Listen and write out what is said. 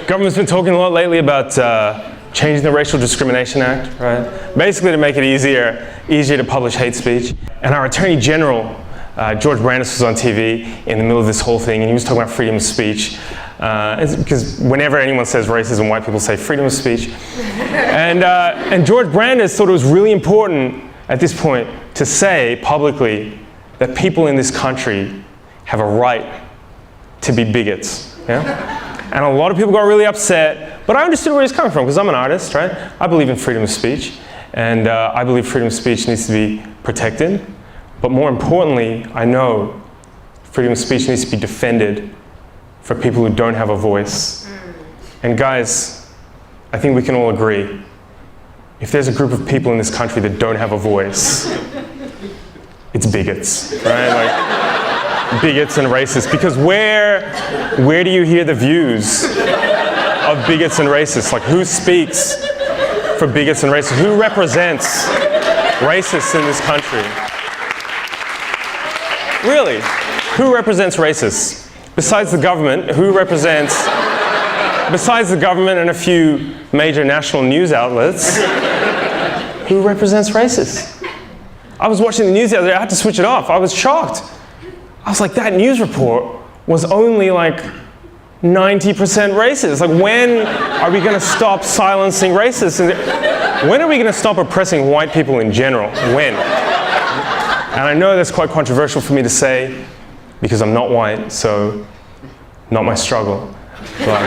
Government's been talking a lot lately about changing the Racial Discrimination Act, right? Basically to make it easier to publish hate speech. And our Attorney General, George Brandis, was on TV in the middle of this whole thing, and he was talking about freedom of speech. Because whenever anyone says racism, white people say freedom of speech. And George Brandis thought it was really important at this point to say publicly that people in this country have a right to be bigots. Yeah? And a lot of people got really upset, but I understood where he's coming from because I'm an artist, right? I believe in freedom of speech, and I believe freedom of speech needs to be protected. But more importantly, I know freedom of speech needs to be defended for people who don't have a voice. And guys, I think we can all agree, if there's a group of people in this country that don't have a voice, it's bigots, right? Like, bigots and racists, because where do you hear the views of bigots and racists? Like, who speaks for bigots and racists? Who represents racists in this country? Really, who represents racists? Besides the government, besides the government and a few major national news outlets, who represents racists? I was watching the news the other day, I had to switch it off. I was shocked. I was like, that news report was only like 90% racist. Like, when are we going to stop silencing racists? When are we going to stop oppressing white people in general? When? And I know that's quite controversial for me to say because I'm not white, so not my struggle. But